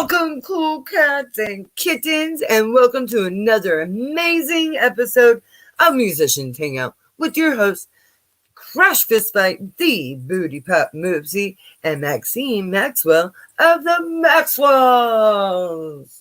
Welcome, cool cats and kittens, and welcome to another amazing episode of Musicians Hangout with your hosts, Crash Fistfight, the Booty Pop Moopsie, and Maxine Maxwell of the Maxwells.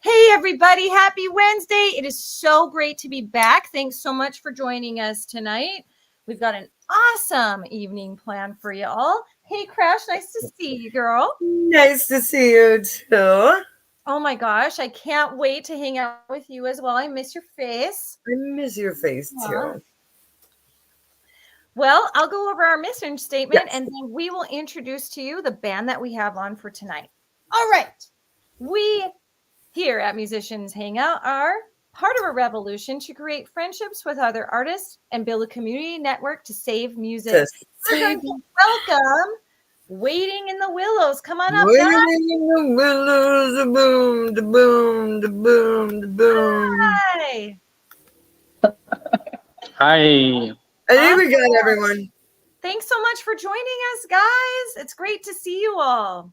Hey everybody, happy Wednesday. It is so great to be back. Thanks so much for joining us tonight. We've got an awesome evening planned for you all. Hey Crash, nice to see you, girl. Nice to see you too. Oh my gosh, I can't wait to hang out with you as well. I miss your face. I miss your face too. Well, I'll go over our mission statement Yes. and then we will introduce to you the band that we have on for tonight. All right. We here at Musicians Hangout are part of a revolution to create friendships with other artists and build a community network to save music. Please welcome Waiting in the Willows. Come on up, Waiting guys. in the willows, the boom, the boom, the boom, the boom. Hi. Hi. I think we got everyone. Thanks so much for joining us, guys. It's great to see you all.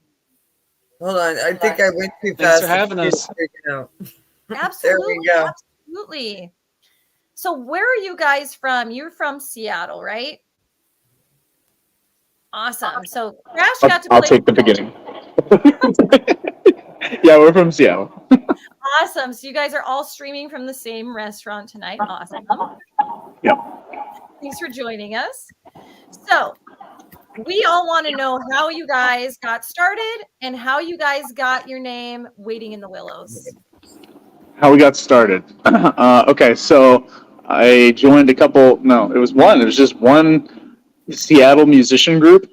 Hold on, I think I went too Thanks fast. for having It's us. freaking out. Absolutely. go. Absolutely. So where are you guys from? You're from Seattle, right? Awesome. So Crash got to play. I'll take the beginning. Yeah, we're from Seattle. Awesome. So you guys are all streaming from the same restaurant tonight. Awesome. Yep. Thanks for joining us. So we all want to know how you guys got started and how you guys got your name, Waiting in the Willows. How we got started. Okay, so I joined it was just one Seattle musician group.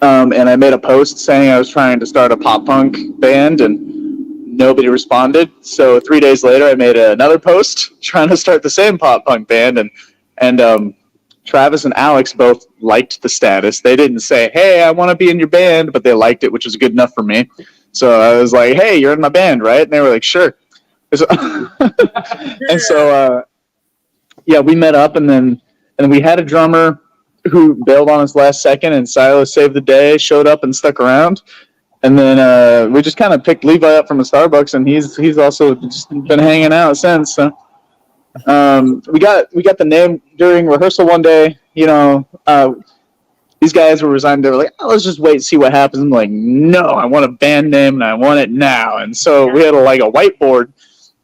And I made a post saying I was trying to start a pop punk band and nobody responded. So 3 days later, I made another post trying to start the same pop punk band and Travis and Alex both liked the status. They didn't say, "Hey, I want to be in your band," but they liked it, which was good enough for me. So I was like, "Hey, you're in my band, right?" And they were like, "Sure." So, yeah, we met up, and we had a drummer who bailed on us last second, and Silas saved the day, showed up and stuck around. And then we just kind of picked Levi up from a Starbucks, and he's also just been hanging out since. So. We got the name during rehearsal one day. These guys were resigned. They were like, "Oh, let's just wait and see what happens." I'm like, "No, I want a band name and I want it now." And so we had a whiteboard,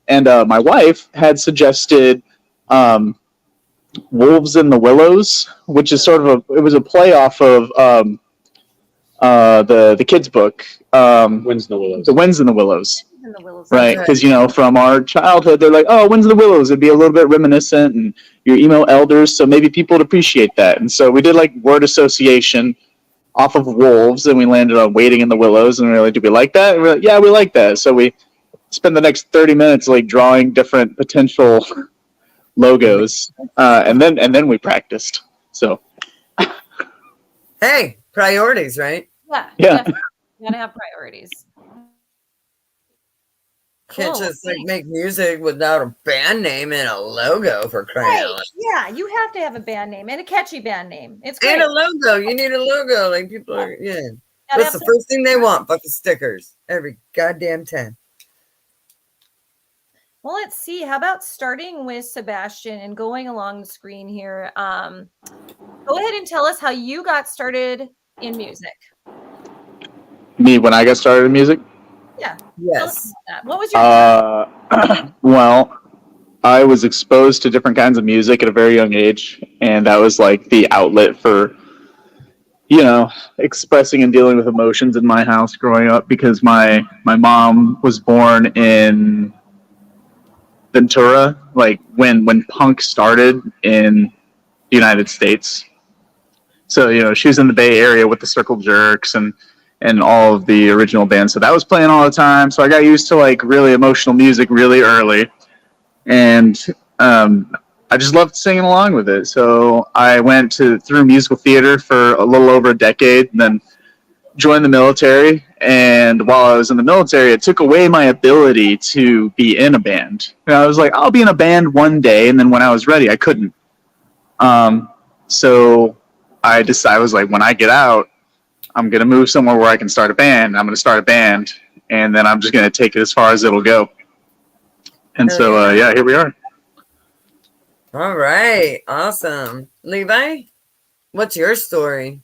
and my wife had suggested Wolves in the Willows, which is sort of it was a play off of the kids book, Winds in the Willows. The Winds in the Willows. In the Willows. Right, because from our childhood, they're like, "Oh, Winds in the Willows." It'd be a little bit reminiscent, and your emo elders, so maybe people would appreciate that. And so we did word association off of Wolves, and we landed on Waiting in the Willows. And we were like, "Do we like that?" And we're like, "Yeah, we like that." So we spent the next 30 minutes drawing different potential logos, and then we practiced. So Hey, priorities, right? Yeah. Yeah. Definitely. You gotta have priorities. Can't Cool. just make music without a band name and a logo for crying out Right. loud. Yeah, you have to have a band name and a catchy band name. It's great. And a logo. You need a logo. People are Gotta What's have the some- first thing they want? Fucking stickers. Every goddamn time. Well, let's see. How about starting with Sebastian and going along the screen here? Go ahead and tell us how you got started in music. me, when I got started in music, Yeah. Tell us Yes. about that. What was your well, I was exposed to different kinds of music at a very young age, and that was the outlet for expressing and dealing with emotions in my house growing up, because my mom was born in Ventura, when punk started in the United States. So she was in the Bay Area with the Circle Jerks and all of the original bands. So that was playing all the time. So I got used to really emotional music really early, and I just loved singing along with it. So I went through musical theater for a little over a decade, and then joined the military, And while I was in the military, it took away my ability to be in a band. And I was like, I'll be in a band one day, and then when I was ready, I couldn't. So I was like, when I get out, I'm going to move somewhere where I can start a band. I'm going to start a band, and then I'm just going to take it as far as it'll go. And so, yeah, here we are. All right. Awesome. Levi, what's your story?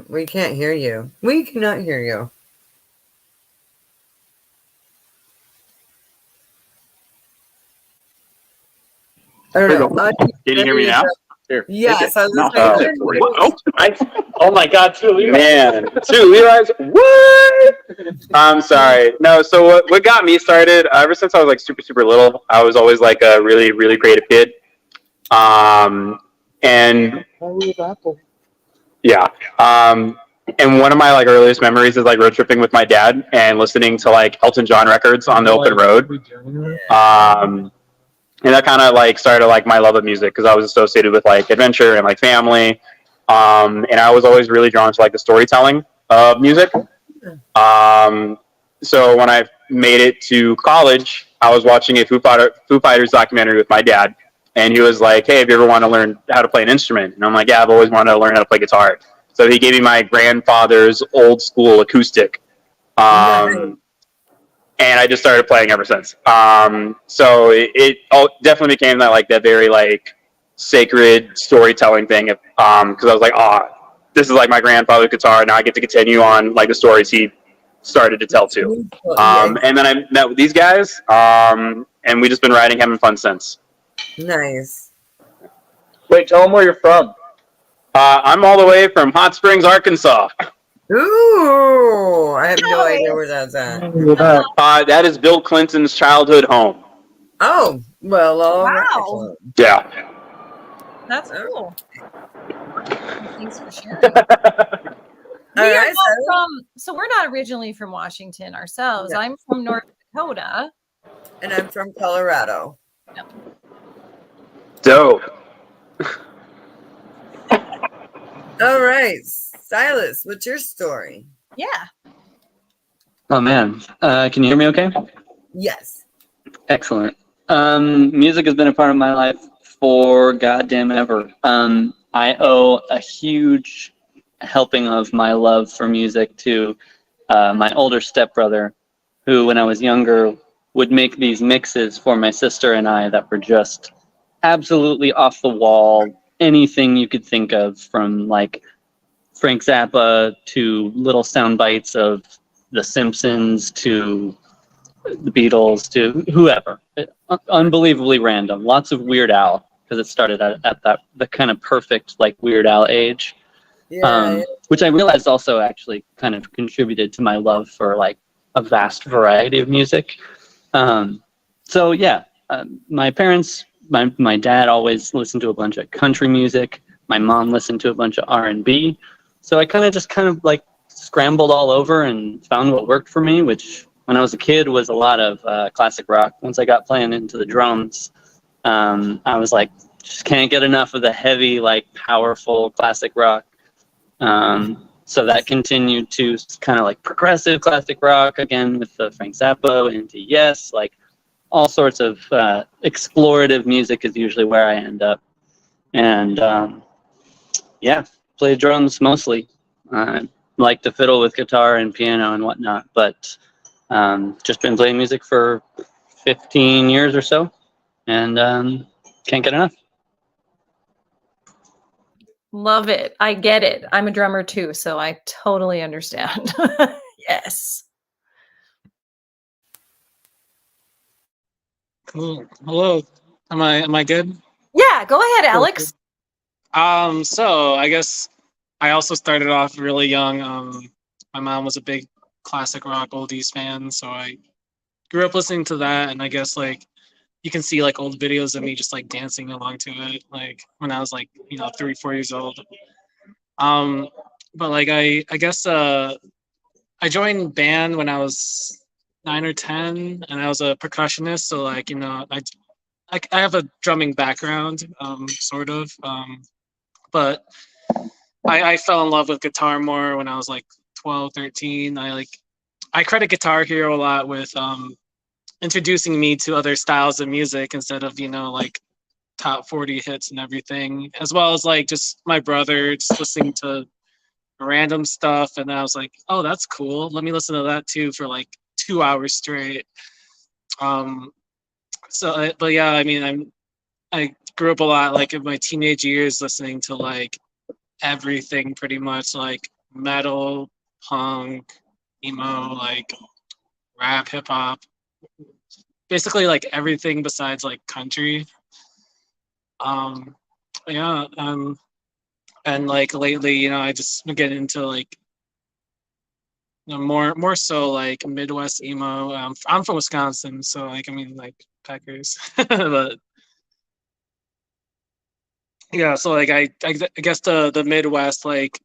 We can't hear you. We cannot hear you. I don't know. Can you hear me now? Here, yes. I was no, oh my God, two Levi's. Man, two Levi's? What? I'm sorry. No, so what got me started, ever since I was like super, super little, I was always like a really, really creative kid. And yeah. And one of my like earliest memories is like road tripping with my dad and listening to like Elton John records on the open road. And that kind of like started like my love of music because I was associated with like adventure and like family. And I was always really drawn to like the storytelling of music. So when I made it to college, I was watching a Foo Fighters documentary with my dad. And he was like, hey, if you ever want to learn how to play an instrument? And I'm like, yeah, I've always wanted to learn how to play guitar. So he gave me my grandfather's old school acoustic. And I just started playing ever since. So it definitely became that very like sacred storytelling thing. Because I was like, this is like my grandfather's guitar. Now I get to continue on like the stories he started to tell too. And then I met with these guys, and we just been riding, having fun since. Nice. Wait, tell them where you're from. I'm all the way from Hot Springs, Arkansas. Ooh, I have no idea where that's at. That is Bill Clinton's childhood home. Oh, well, all Wow. right. Yeah. That's cool. Thanks for sharing. All right, so we're not originally from Washington ourselves. No. I'm from North Dakota. And I'm from Colorado. No. Dope. All right, Silas, what's your story? Yeah. Oh man, can you hear me okay? Yes. Excellent. Music has been a part of my life for goddamn ever. I owe a huge helping of my love for music to my older stepbrother, who when I was younger would make these mixes for my sister and I that were just absolutely off the wall. Anything you could think of, from like Frank Zappa to little sound bites of The Simpsons to the Beatles to whoever. Unbelievably random. Lots of Weird Al, because it started at the kind of perfect like Weird Al age. Yeah. Which I realized also actually kind of contributed to my love for like a vast variety of music. So yeah, my parents, my dad always listened to a bunch of country music. My mom listened to a bunch of R&B. So I kind of like scrambled all over and found what worked for me, which when I was a kid was a lot of classic rock. Once I got playing into the drums, I was like, just can't get enough of the heavy, like powerful classic rock. So that continued to kind of like progressive classic rock again with the Frank Zappa into Yes, like all sorts of explorative music is usually where I end up. And yeah, play drums mostly. Like to fiddle with guitar and piano and whatnot, but just been playing music for 15 years or so, and can't get enough. Love it. I get it. I'm a drummer too, so I totally understand. Yes. Cool. Hello. Am I good? Yeah, go ahead, Alex. So I guess I also started off really young. My mom was a big classic rock oldies fan, so I grew up listening to that, and I guess like you can see like old videos of me just like dancing along to it, like when I was like 3-4 years old. But like I guess I joined band when I was 9 or 10, and I was a percussionist, so like I have a drumming background, sort of. But I fell in love with guitar more when I was like 12, 13. I credit Guitar Hero a lot with introducing me to other styles of music instead of, like top 40 hits and everything, as well as like just my brother just listening to random stuff. And then I was like, oh, that's cool. Let me listen to that too for like 2 hours straight. But yeah, I mean, I grew up a lot, like in my teenage years, listening to like everything pretty much, like metal, punk, emo, like rap, hip hop, basically like everything besides like country. Yeah, and like lately, I just been getting into like more so like Midwest emo. I'm from Wisconsin, so like I mean like Packers, but yeah. So like I guess the Midwest like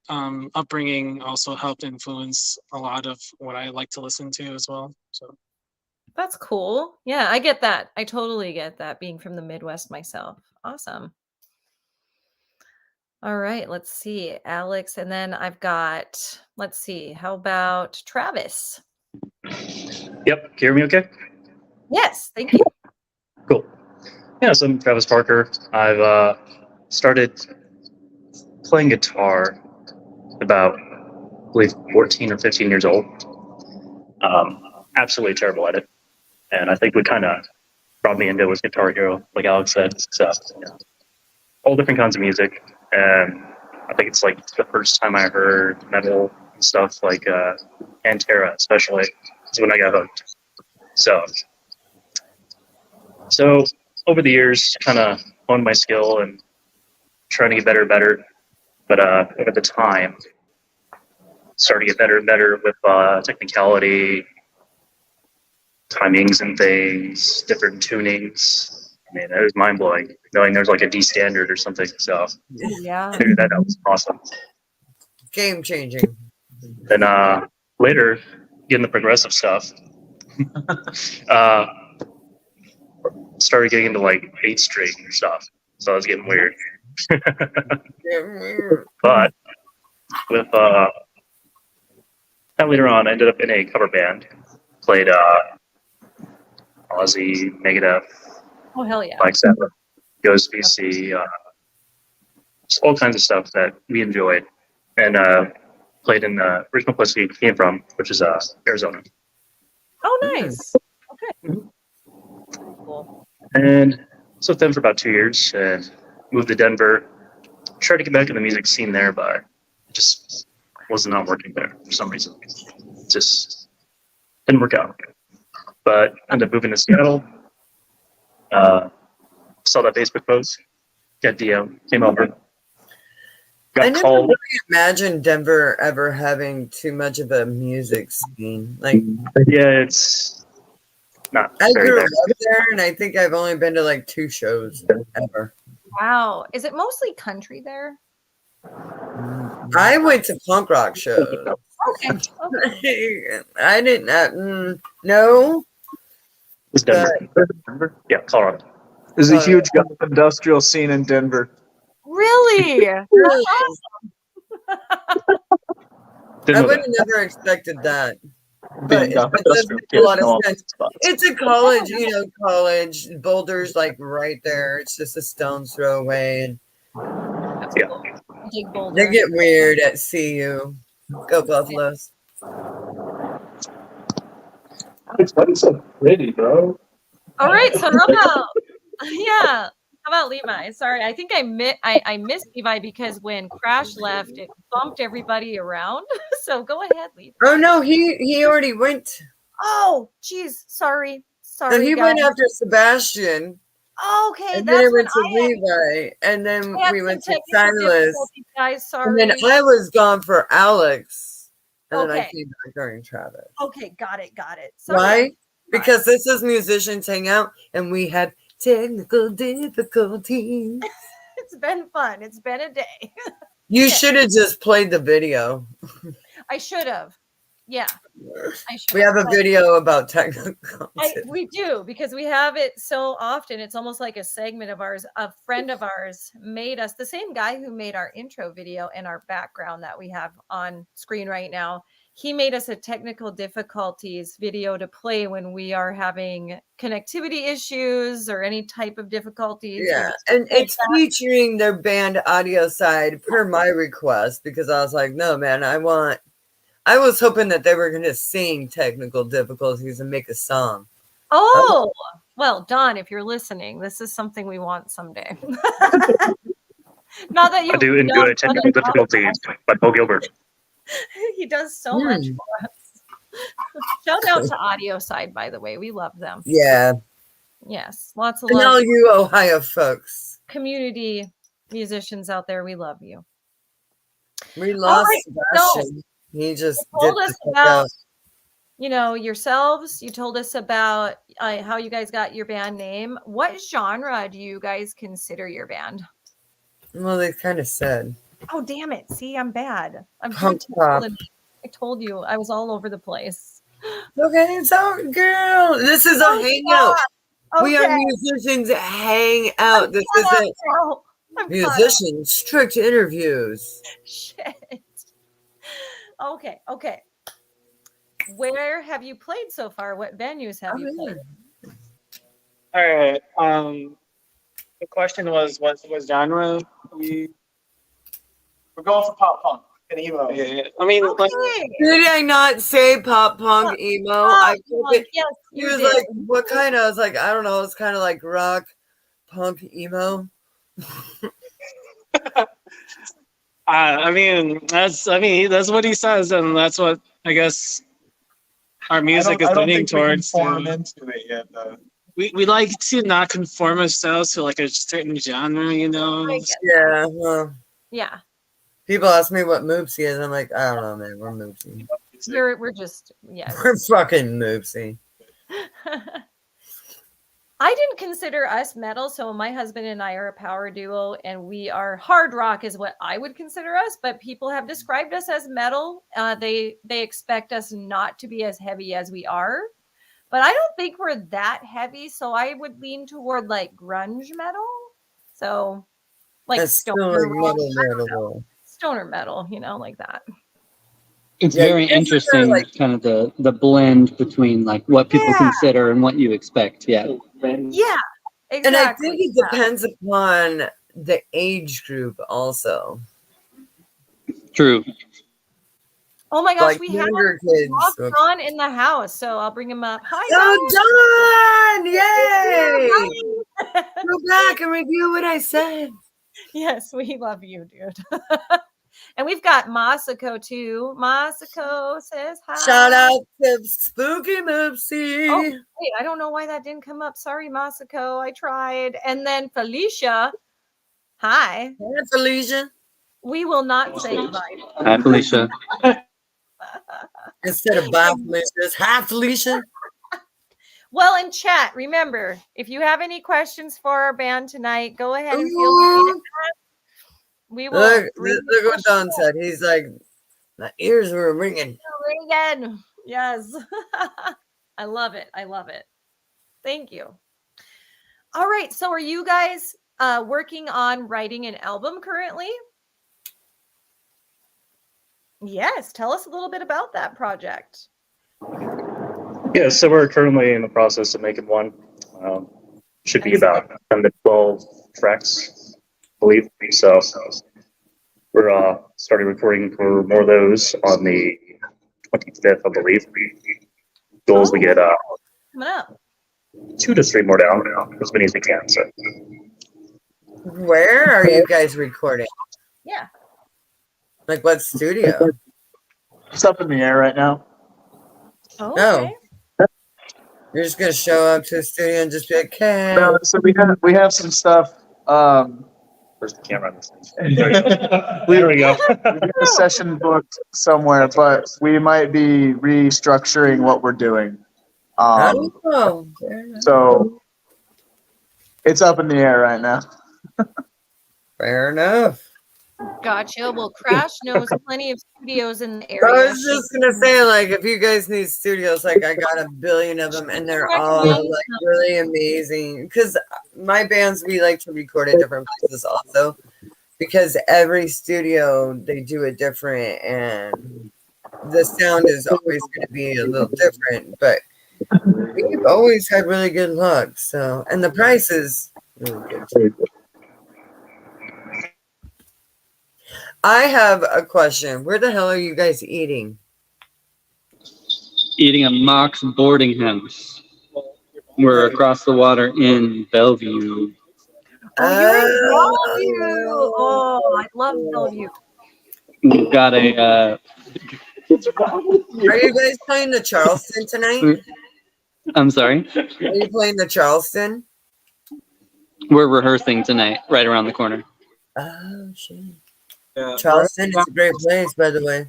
upbringing also helped influence a lot of what I like to listen to as well. So That's cool. Yeah, I get that. I totally get that being from the Midwest myself. Awesome. All right, let's see. Alex, and then I've got, let's see, how about Travis? Yep. Can you hear me okay? Yes, thank you. Cool. Yeah, so I'm Travis Parker. I've started playing guitar about, I believe, 14 or 15 years old. Absolutely terrible at it. And I think what kind of brought me into it was Guitar Hero, like Alex said. So, all different kinds of music. And I think it's like the first time I heard metal and stuff, like Pantera especially, is when I got hooked. So over the years, kind of honed my skill and trying to get better and better. But over the time, started to get better and better with technicality, timings and things, different tunings. I mean, it was mind blowing knowing there's like a D standard or something. So Yeah. I figured that out was awesome. Game changing. Then later, getting the progressive stuff, started getting into like 8th string stuff. So I was getting weird. But with that later on, I ended up in a cover band. Played Ozzy, Megadeth, Oh, hell yeah. Black Sabbath, Ghost BC, just all kinds of stuff that we enjoyed, and played in the original place we came from, which is Arizona. Oh, nice. Okay. Cool. And so with them for about 2 years, and moved to Denver. Tried to get back in the music scene there, but it just was not working there for some reason. It just didn't work out. But ended up moving to Seattle. Saw that Facebook post, got DM, came over, I got never called. really imagined Denver ever having too much of a music scene. Like, Yeah, it's not I very grew there. up there, and I think I've only been to like 2 shows ever. Wow. Is it mostly country there? I went to punk rock shows. Okay. I didn't. No. It's Denver. Yeah, Colorado. There's a huge industrial scene in Denver. Really? That's awesome. I would have never expected that. But it does make a lot of sense. It's a college, college. Boulder's like right there. It's just a stone's throw away. And Yeah. Boulder. They get weird at CU. Go Buffaloes. It's so pretty, bro. All right. So how about how about Levi? Sorry, I think I missed Levi because when Crash left, it bumped everybody around. So go ahead, Levi. Oh no, he already went. Oh, geez, sorry. So he guys. went after Sebastian. Okay, And that's then it went when to Levi, and then we went to Silas. Guys, sorry. And then I was gone for Alex, and then I Okay. came back during Travis. Okay, got it. Sorry. Why? Because this is Musicians Hangout, and we had technical difficulties. It's been fun. It's been a day. You should have just played the video. I should have. Yeah, I should. We have a But video about technical. we do, because we have it so often. It's almost like a segment of ours. A friend of ours made us, the same guy who made our intro video and our background that we have on screen right now. He made us a technical difficulties video to play when we are having connectivity issues or any type of difficulties. Yeah, and it's featuring their band audio side per my request, because I was like, no, man, I was hoping that they were going to sing technical difficulties and make a song. Oh, well, Don, if you're listening, this is something we want someday. Not that you I do enjoy technical difficulties by Paul Gilbert. He does so much for us. Shout out to Audio Side, by the way. We love them. Yeah. Yes. Lots of And love. all you Ohio folks. Community musicians out there, we love you. We lost Sebastian. He just told us about, yourselves. You told us about how you guys got your band name. What genre do you guys consider your band? Well, they kind of said. Oh, damn it. See, I'm bad. I'm punk pop. I told you I was all over the place. Okay, so girl, this is a hangout. Okay. We are musicians hang out. This isn't musicians strict interviews. Shit. Okay. Where have you played so far? What venues have you played? All right. The question was, what genre? We're going for pop punk and emo. Yeah. I mean, did I not say pop punk emo? I yes, he was like, what kind of? I was like, I don't know. It's kind of like rock, punk, emo. that's what he says, and that's what I guess our music is leaning towards. We form into it yet, though. We like to not conform ourselves to like a certain genre, Yeah. Well, yeah. People ask me what Moopsy is. I'm like, I don't know, man. We're Moopsy. We're just, yeah. We're fucking Moopsy. I didn't consider us metal, so my husband and I are a power duo, and we are hard rock is what I would consider us, but people have described us as metal. They expect us not to be as heavy as we are, but I don't think we're that heavy, so I would lean toward like grunge metal. So like stoner metal, like that. It's very interesting, like, kind of the blend between like what people consider and what you expect. Yeah. Yeah, exactly. And I think it depends upon the age group also. True. Oh my gosh, like we have Don in the house, so I'll bring him up. Hi, Don! Yay! Go back and review what I said. Yes, we love you, dude. And we've got Masako too. Masako says hi. Shout out to Spooky Moopsy. Oh, wait, I don't know why that didn't come up. Sorry, Masako. I tried. And then Felicia. Hi. Hi, Felicia. We will not say goodbye. Hi, Felicia. Instead of bye, Felicia, it's hi, Felicia. Well, in chat, remember, if you have any questions for our band tonight, go ahead and feel free to ask. We will. Look what Don said. He's like, my ears were ringing. Ringing. Yes. I love it. Thank you. All right. So are you guys working on writing an album currently? Yes. Tell us a little bit about that project. Yeah, so we're currently in the process of making one. Should be about 10 to 12 tracks, I believe. So we're starting recording for more of those on the 25th, I believe. Goal is to get 2 to 3 more down, as many as we can. So. Where are you guys recording? Yeah. Like what studio? It's up in the air right now. Oh, no. Okay. You're just gonna show up to the studio and just be like, "Okay." No, so we have some stuff. Where's the camera? There we go. We have a session booked somewhere, but we might be restructuring what we're doing. So it's up in the air right now. Fair enough. Gotcha. Well, Crash knows plenty of studios in the I area. was just gonna say, like, if you guys need studios, like, I got a billion of them, and they're all like really amazing. Because my bands, we like to record at different places also, because every studio they do it different, and the sound is always going to be a little different. But we've always had really good luck. So, and the price is really good too. I have a question. Where the hell are you guys eating? Eating a Mox boarding house. We're across the water in Bellevue. Oh, you're in Bellevue. Oh, I love Bellevue. We've got a. Are you guys playing the Charleston tonight? I'm sorry. Are you playing the Charleston? We're rehearsing tonight, right around the corner. Oh shit! Yeah. Charleston is a great place, by the way.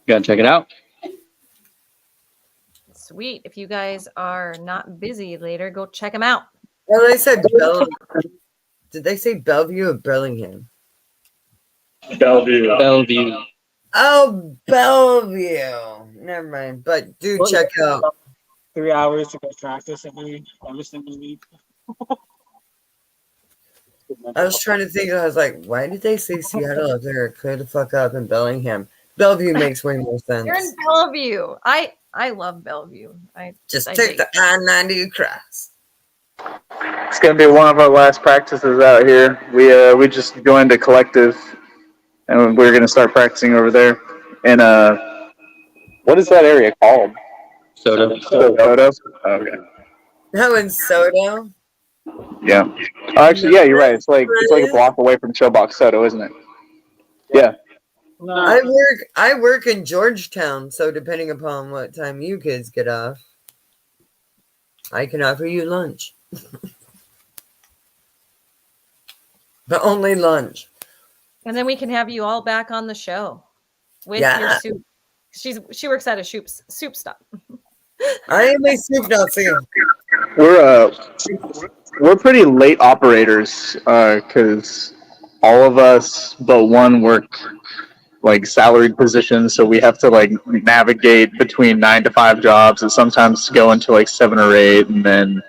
Gotta check it out. Sweet. If you guys are not busy later, go check them out. Well, they said Did they say Bellevue or Burlingame? Bellevue. Bellevue. Oh, Bellevue. Never mind. But do Well, check out. 3 hours to go practice every single week. I was trying to think. I was like, why did they say Seattle up there? Clear the fuck up in Bellingham. Bellevue makes way more sense. You're in Bellevue. I love Bellevue. Just I take the I-90 across. It's gonna be one of our last practices out here. We just joined a collective, and we're gonna start practicing over there. And what is that area called? Soda. Soda. Okay. No, in Soto. Yeah. Oh, actually, yeah, you're right. It's like a block away from Showbox Soto, isn't it? Yeah. I work in Georgetown, so depending upon what time you kids get off, I can offer you lunch. But only lunch. And then we can have you all back on the show with Yeah. your soup. She works at a soup stop. I am a soup Nazi. We're pretty late operators because all of us but one work like salaried positions, so we have to like navigate between 9 to 5 jobs and sometimes go into like 7 or 8, and then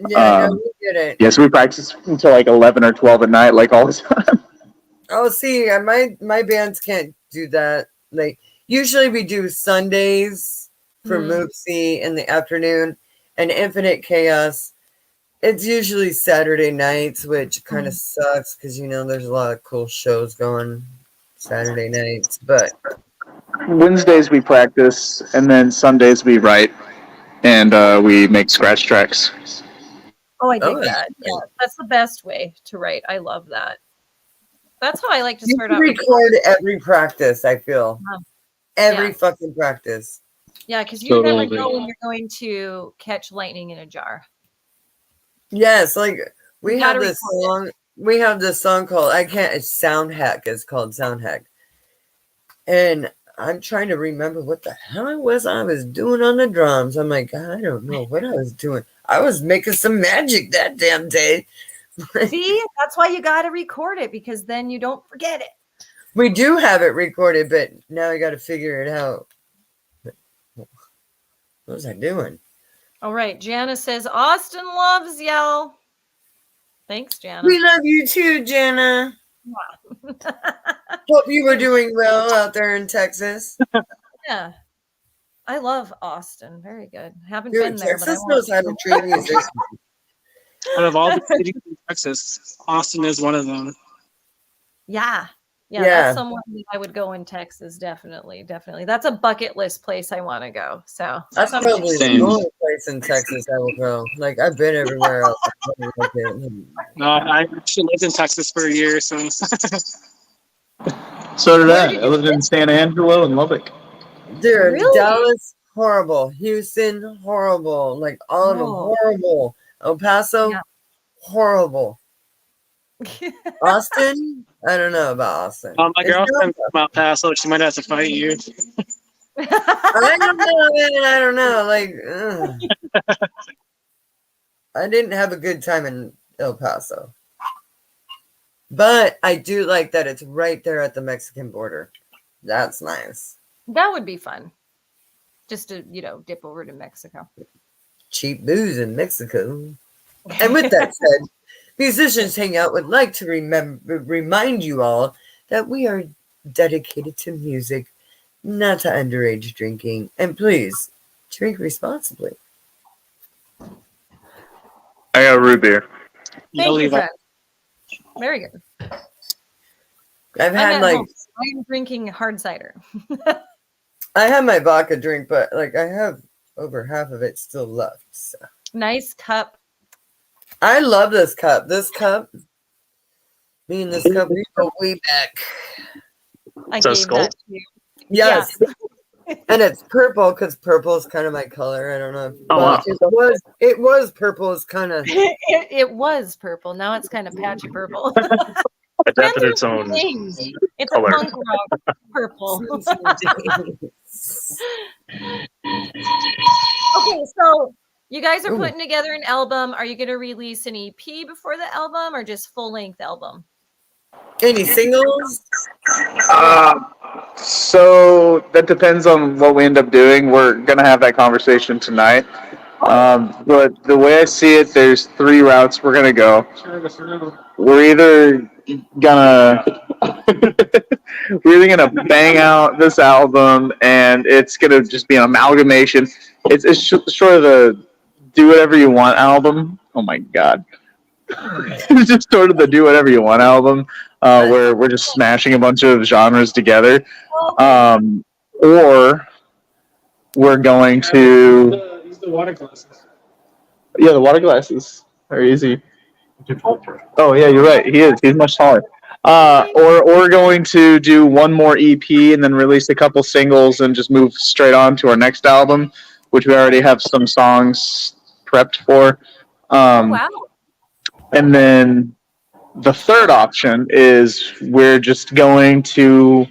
Yeah, no, we get it. yeah, so we practice until like 11 or 12 at night, like all the time. Oh, see, my bands can't do that. Like usually we do Sundays for Moopsy in the afternoon and Infinite Chaos. It's usually Saturday nights, which kind of sucks because there's a lot of cool shows going Saturday nights. But Wednesdays we practice, and then Sundays we write, and we make scratch tracks. Oh, I dig Oh, that. Yeah, that's the best way to write. I love that. That's how I like to you start can out. record every practice, I feel. Every Yeah. fucking practice. Yeah, because you never Totally. know when you're going to catch lightning in a jar. Yes, like we You have gotta this record song. We have this song called it's Sound Hack. It's called Sound Hack. And I'm trying to remember what the hell I was doing on the drums. I'm like, God, I don't know what I was doing. I was making some magic that damn day. See, that's why you got to record it, because then you don't forget it. We do have it recorded, but now I got to figure it out. What was I doing? All right. Jana says, Austin loves y'all. Thanks, Jana. We love you too, Jana. Hope you were doing well out there in Texas. Yeah. I love Austin. Very good. Haven't Dude, been there, but I Texas want knows to. how to treat musicians. Out of all the cities in Texas, Austin is one of them. Yeah. Yeah. That's somewhere that I would go in Texas. Definitely. That's a bucket list place I want to go. So That's someday. probably Same. the only place in Texas I will go. Like, I've been everywhere else. No, I actually lived in Texas for a year, so So did Where I. did I lived in San Angelo and Lubbock. Dude, Really? Dallas, horrible. Houston, horrible. Like, all of them, Oh. horrible. El Paso, Yeah. horrible. Austin, I don't know about Austin. my It's girlfriend's from El Paso. She might have to fight you. I don't know, man. I don't know. Like, I didn't have a good time in El Paso. But I do like that it's right there at the Mexican border. That's nice. That would be fun. Just to, dip over to Mexico. Cheap booze in Mexico. And with that said, Musicians Hangout would like to remind you all that we are dedicated to music, not to underage drinking. And please, drink responsibly. I got a root beer. Thank you, friend. Very good. I've had I'm drinking hard cider. I have my vodka drink, but I have over half of it still left. So. Nice cup. I love this cup. This cup, me and this cup, we go way back. I gave that to you. Yes. Yeah. And it's purple because purple is kind of my color. I don't know. Wow. It was purple. It's kind of. It was purple. Now it's kind of patchy purple. Adapted its own It's color. a punk rock purple. Okay, so you guys are putting together an album. Are you going to release an EP before the album or just full-length album? Any singles? So that depends on what we end up doing. We're gonna have that conversation tonight. But the way I see it, there's 3 routes we're gonna go. We're either gonna bang out this album, and it's gonna just be an amalgamation. It's sort of the do whatever you want album. Oh my god. It's just sort of the do whatever you want album, where we're just smashing a bunch of genres together. Or we're going to Use the water glasses. the water glasses are easy. Oh yeah, you're right. He's much taller. Or we're going to do one more EP and then release a couple singles and just move straight on to our next album, which we already have some songs prepped for. Wow. And then the third option is we're just going to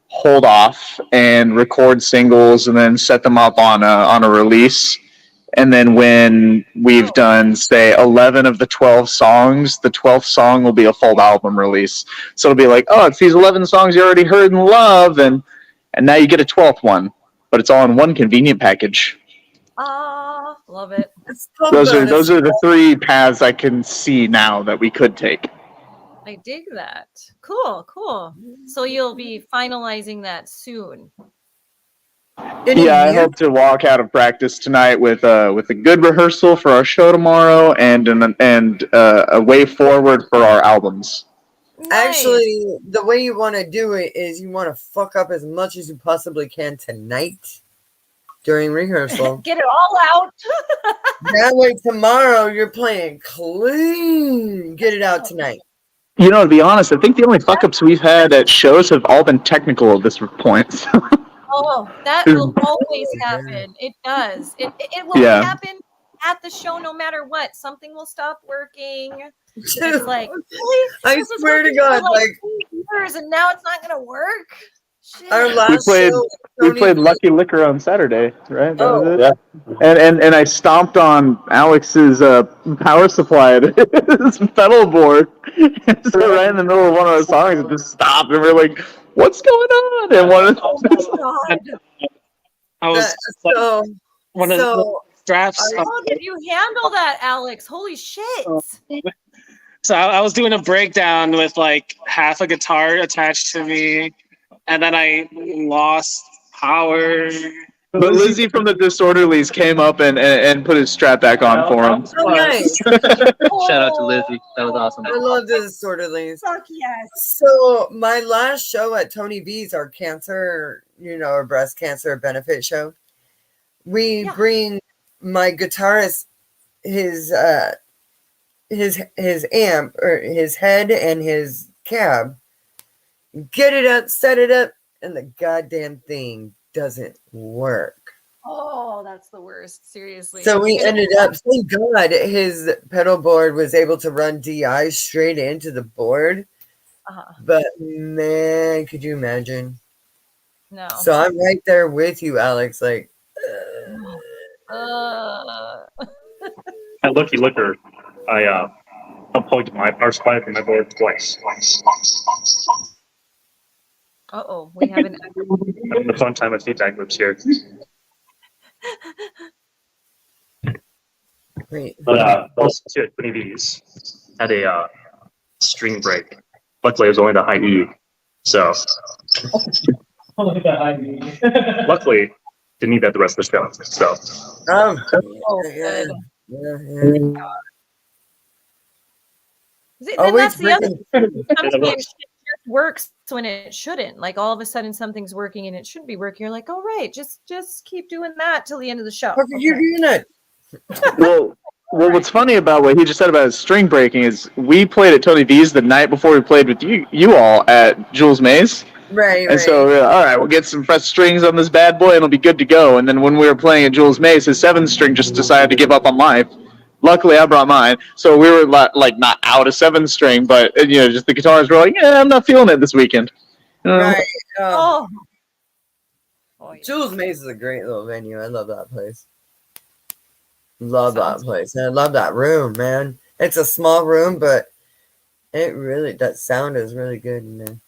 hold off and record singles and then set them up on a release. And then when we've done, say, 11 of the 12 songs, the 12th song will be a full album release. So it'll be like, oh, it's these 11 songs you already heard and love, and now you get a 12th one. But it's all in one convenient package. Love it. Those are the 3 paths I can see now that we could take. I dig that. Cool. So you'll be finalizing that soon. I hope to walk out of practice tonight with a good rehearsal for our show tomorrow and a way forward for our albums. Nice. Actually, the way you want to do it is you want to fuck up as much as you possibly can tonight during rehearsal. Get it all out. That way tomorrow you're playing clean. Get it out tonight. To be honest, I think the only fuck-ups we've had at shows have all been technical at this point. Oh, that will always happen. It does. It will happen at the show no matter what. Something will stop working. It's like, really? I swear to God, like 2 years and now it's not going to work. Shit. Our last we played Lucky Liquor on Saturday, right? That Oh. was it? Yeah. And I stomped on Alex's power supply at his pedal board. So right in the middle of one of our songs, it just stopped, and we're like, "What's going on?" And one of I was one of the straps. How did you handle that, Alex? Holy shit. So I was doing a breakdown with like half a guitar attached to me, and then I lost power. But Lizzie from the Disorderlies came up and put his strap back on for him. Oh, nice. Shout out to Lizzie. That was awesome. I love the Disorderlies. Fuck yes. So my last show at Tony B's, our cancer, our breast cancer benefit show, we bring my guitarist his amp or his head and his cab, get it up, set it up, and the goddamn thing doesn't work. Oh, that's the worst. Seriously. So we ended up, thank God, his pedal board was able to run DI straight into the board. But man, could you imagine? No. So I'm right there with you, Alex. Like, At Lucky Liquor, I unplugged my power supply from my board twice. Uh-oh, we have an Having the fun time of feedback loops here. Great. But also too, at Twinny V's had a string break. Luckily, it was only the high E. So luckily, didn't need that the rest of the show. So Oh, good. yeah. Then Always that's the other freaking. sometimes shit just works when it shouldn't. Like all of a sudden something's working and it should be working. You're like, oh right, just keep doing that till the end of the show. How could you do that? Well, what's funny about what he just said about his string breaking is we played at Tony V's the night before we played with you all at Jules Mays. Right, And so, we were like, all right, we'll get some fresh strings on this bad boy and it'll be good to go. And then when we were playing at Jules Mays, his 7 string just decided to give up on life. Luckily, I brought mine. So we were like not out of 7 string, but just the guitars were like, yeah, I'm not feeling it this weekend. right. Oh. Oh, yeah. Jules Mays is a great little venue. I love that place. Love Sounds that place. And I love that room, man. It's a small room, but that sound is really good in there.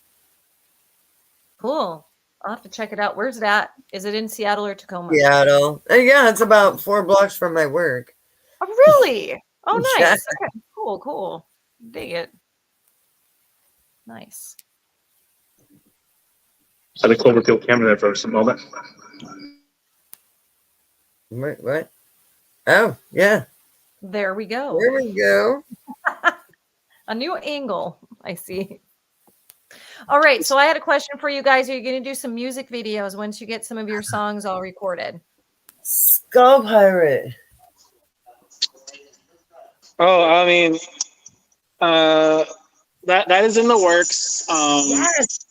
Cool. I'll have to check it out. Where's it at? Is it in Seattle or Tacoma? Seattle. Yeah, it's about 4 blocks from my work. Oh, really? Oh, nice. Yeah. Okay. Cool. Dig it. Nice. I had a Cloverfield camera there for some moment. What? Oh, yeah. There we go. There we go. A new angle. I see. All right. So I had a question for you guys. Are you going to do some music videos once you get some of your songs all recorded? Skull Pirate. Oh, I mean, that is in the works. Yes.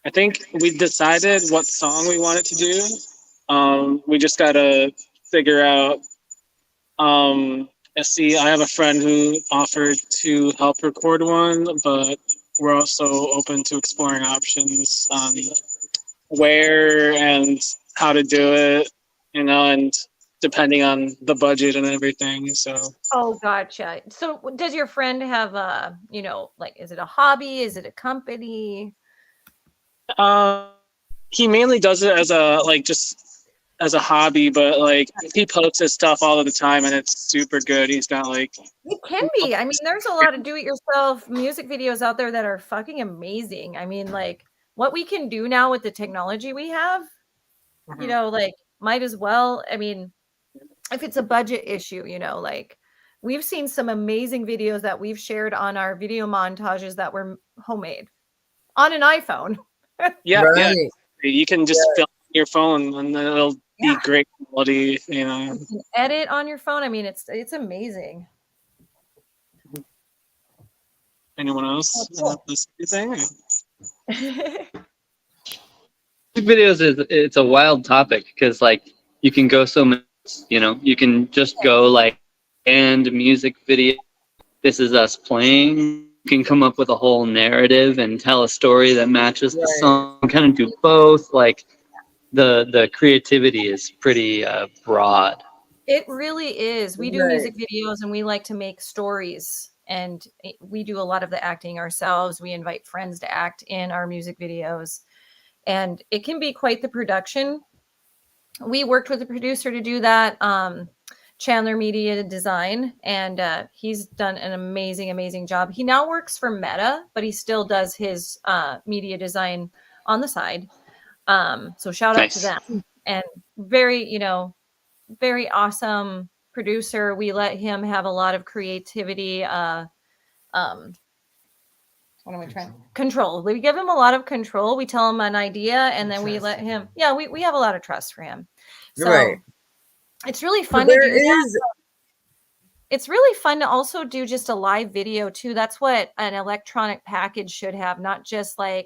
I think we decided what song we wanted to do. We just gotta figure out. See, I have a friend who offered to help record one, but we're also open to exploring options on where and how to do it, and depending on the budget and everything. So. Oh, gotcha. So does your friend have is it a hobby? Is it a company? He mainly does it as as a hobby, but he posts his stuff all of the time and it's super good. He's got It can be. I mean, there's a lot of do-it-yourself music videos out there that are fucking amazing. I mean, what we can do now with the technology we have, might as well. I mean, if it's a budget issue, we've seen some amazing videos that we've shared on our video montages that were homemade on an iPhone. yeah, Right. you can just film your phone and then it'll be great quality. You can edit on your phone. I mean, it's amazing. Anyone else? This thing? Videos it's a wild topic because you can go so much. You can just go and music video. This is us playing. You can come up with a whole narrative and tell a story that matches the song. Kind of do both. The creativity is pretty broad. It really is. We do music videos and we like to make stories, and we do a lot of the acting ourselves. We invite friends to act in our music videos, and it can be quite the production. We worked with a producer to do that, Chandler Media Design, and he's done an amazing job. He now works for Meta, but he still does his media design on the side. So shout out to them. And very awesome producer. We let him have a lot of creativity. What am I trying? Control. We give him a lot of control. We tell him an idea and then we let him. Yeah, we have a lot of trust for him. So it's really fun to do that. It's really fun to also do just a live video too. That's what an electronic package should have, not just the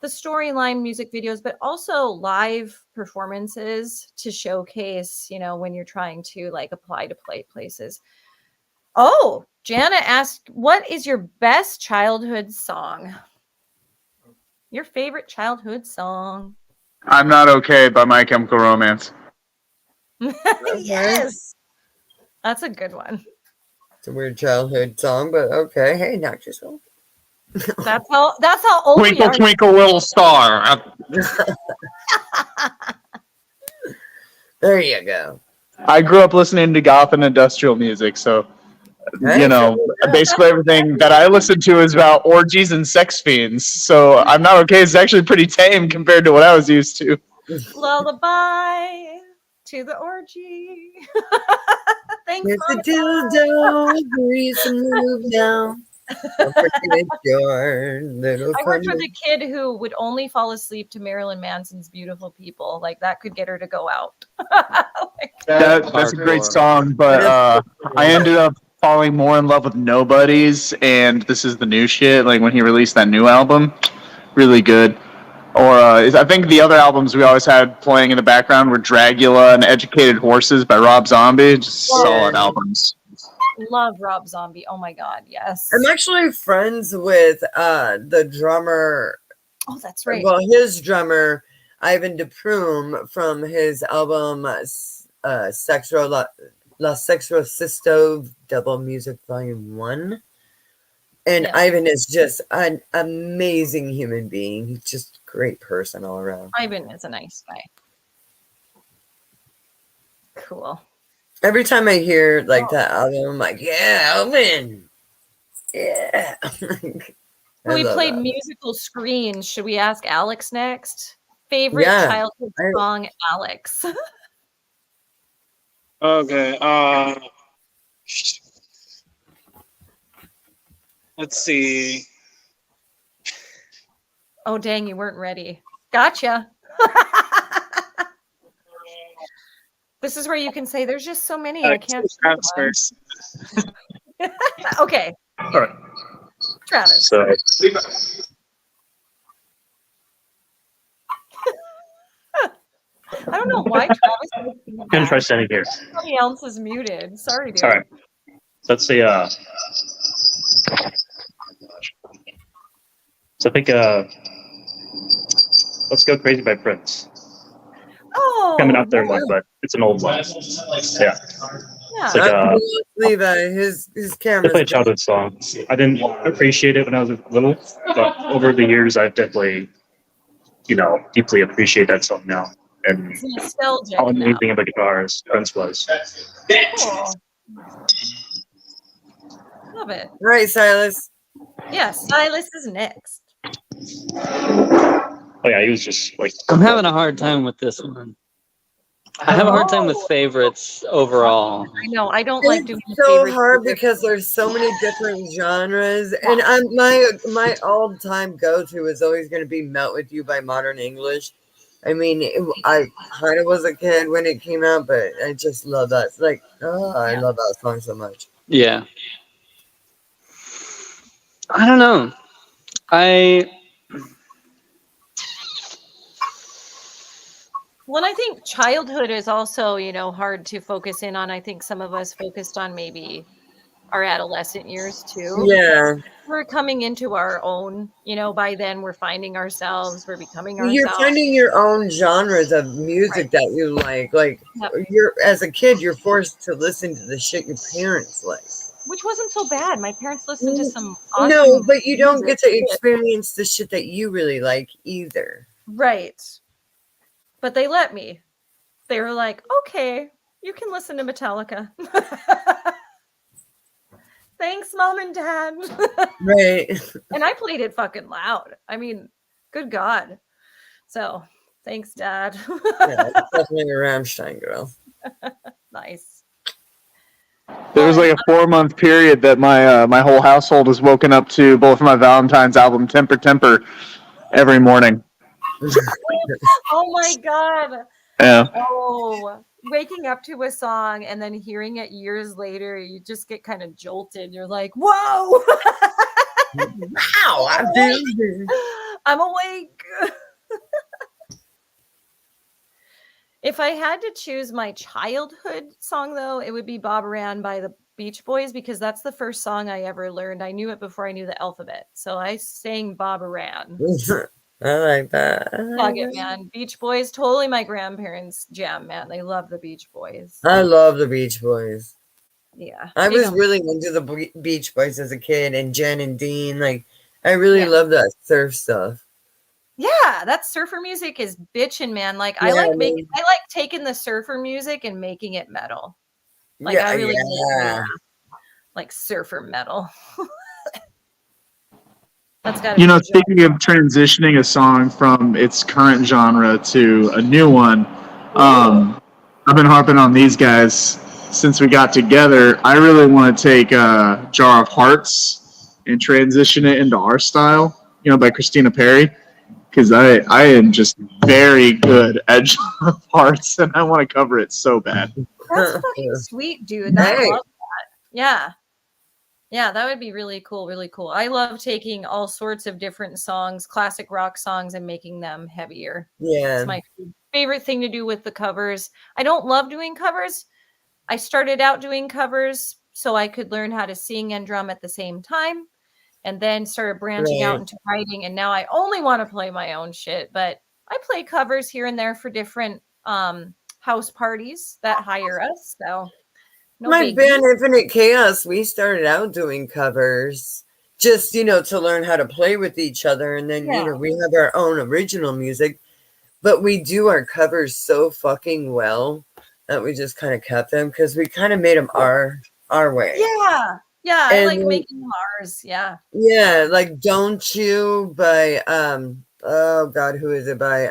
storyline music videos, but also live performances to showcase, when you're trying to apply to play places. Oh, Jana asked, what is your best childhood song? Your favorite childhood song? I'm Not Okay by My Chemical Romance. Yes. That's a good one. It's a weird childhood song, but okay. Hey, knock yourself. That's how old we Twinkle, are. twinkle, little star. There you go. I grew up listening to goth and industrial music, so Hey, you know, so- basically everything that I listen to is about orgies and sex fiends. So I'm Not Okay is actually pretty tame compared to what I was used to. Lullaby to the orgy. Thanks, Here's the Mama. dildo. Breeze and move now. Don't forget your little I worked with funny. a kid who would only fall asleep to Marilyn Manson's Beautiful People. Like that could get her to go out. That's a great song, but I ended up falling more in love with Nobodies, and This Is the New Shit. Like when he released that new album, really good. Or I think the other albums we always had playing in the background were Dragula and Educated Horses by Rob Zombie. Just solid albums. Love Rob Zombie. Oh my God, yes. I'm actually friends with the drummer. Oh, that's right. Well, his drummer, Ivan DePrume, from his album Sexual La Sexual Sisto Double Music Volume 1. And Yeah. Ivan is just an amazing human being. He's just a great person all around. Ivan is a nice guy. Cool. Every time I hear like that album, I'm like, yeah, Ivan. Yeah. I We love played that. musical screens. Should we ask Alex next? Favorite Yeah, childhood song, Alex. Okay. Let's see. Oh, dang, you weren't ready. Gotcha. This is where you can say there's just so many. I can't. Travis first. Okay, All right. Travis. So I don't know why Travis is I'm gonna try standing here. Somebody else is muted. Sorry, dude. All right. So let's see. So I think "Let's Go Crazy" by Prince. Oh, Coming out there yeah. one, but it's an old one. Yeah. Yeah. It's like Levi, his camera's definitely a childhood song. I didn't appreciate it when I was little, but over the years, I've definitely, deeply appreciate that song now. And It's nostalgic how now. amazing of a guitar as Prince was. Cool. Love it. Right, Silas. Yes, Silas is next. Oh yeah, he was just like. I'm having a hard time with this one. I have a hard time with favorites overall. I know. I don't like doing It's so favorites hard either. because there's so many different genres, and my all-time go-to is always going to be "Melt with You" by Modern English. I mean, I kind of was a kid when it came out, but I just love that. Like, I love that song so much. Yeah. I don't know. Well, I think childhood is also, hard to focus in on. I think some of us focused on maybe our adolescent years too. Yeah, We're coming into our own, by then we're finding ourselves, we're becoming you're ourselves. finding your own genres of music that you like. Like, Yep. you're as a kid, you're forced to listen to the shit your parents like. Which wasn't so bad. My parents listened to some awesome No, but you don't get to music. experience the shit that you really like either. Right. But they let me. They were like, okay, you can listen to Metallica. Thanks, Mom and Dad. Right. And I played it fucking loud. I mean, good God. So, thanks, Dad. Yeah, it's definitely a Rammstein girl. Nice. There was like a 4-month period that my whole household was woken up to both my Valentine's album Temper Temper every morning. Oh my God. Yeah. Oh, waking up to a song and then hearing it years later, you just get kind of jolted. You're like, whoa. Wow, I do. I'm awake. If I had to choose my childhood song, though, it would be Bob Aran by the Beach Boys, because that's the first song I ever learned. I knew it before I knew the alphabet. So I sang Bob Aran. I like that. Plug it, man. Beach Boys, totally my grandparents' jam, man. They love the Beach Boys. I love the Beach Boys. Yeah. I Big was on- really into the Beach Boys as a kid, and Jen and Dean. Like, I really Yeah. love that surf stuff. Yeah, that surfer music is bitchin', man. Like I Yeah, like man. taking the surfer music and making it metal. Like Yeah, I really yeah. like surfer metal. That's gotta be You know, the genre. speaking of transitioning a song from its current genre to a new one, I've been harping on these guys since we got together. I really want to take Jar of Hearts and transition it into our style, you know, by Christina Perri, because I am just very good at Jar of Hearts, and I want to cover it so bad. That's fucking sweet, dude. I Hey. love that. Yeah. Yeah, that would be really cool, really cool. I love taking all sorts of different songs, classic rock songs, and making them heavier. Yeah. It's my favorite thing to do with the covers. I don't love doing covers. I started out doing covers so I could learn how to sing and drum at the same time, and then started branching out Right. into writing. And now I only want to play my own shit, but I play covers here and there for different house parties that hire us. So no My biggie. band Infinite Chaos, we started out doing covers just, you know, to learn how to play with each other. And then, you know, we have our own original music, but we do our covers so fucking well that we just kind of kept them because we kind of made them our way. Yeah. Yeah. I And like then- making them ours. Yeah. Yeah, like Don't You by, oh God, who is it by,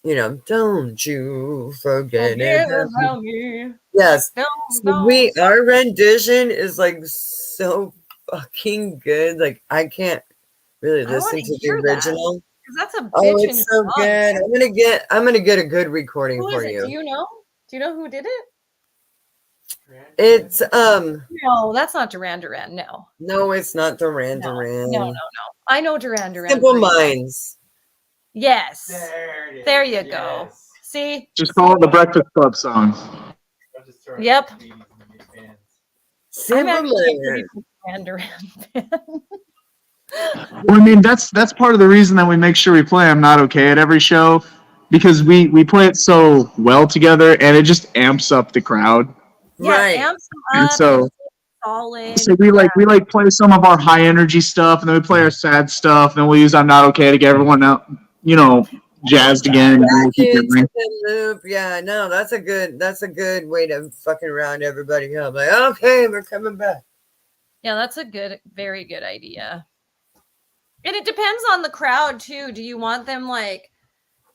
you know, Don't You Forget It. About me. Yes. Don't, So our rendition is like so fucking good. Like I can't really I wanna listen to the hear that. original. 'Cause that's a Oh, bitchin' it's so song. good. I'm gonna get a good recording Who for is it? you. Do you know? Do you know who did it? It's No, that's not Duran Duran. No. it's not Duran No, Duran. no. I know Duran Duran. Simple pretty well. Minds. Yes. There it is. There you go. Yes. See? Just call it the Breakfast Club song. I'm just throwing Yep. CDs in your fans. Simple I'm actually a Minds. pretty big Duran Duran fan. Well, I mean, that's part of the reason that we make sure we play I'm Not Okay at every show, because we play it so well together, and it just amps up the crowd. Yeah, Right. amps them And up. so, Solid. so we play some of our high energy stuff, and then we play our sad stuff, and then we'll use I'm Not Okay to get everyone out, you know, jazzed again. And we'll Back keep into going. the loop. Yeah, no, that's a good way to fucking round everybody up. Like, okay, we're coming back. Yeah, that's a very good idea. And it depends on the crowd too. Do you want them like,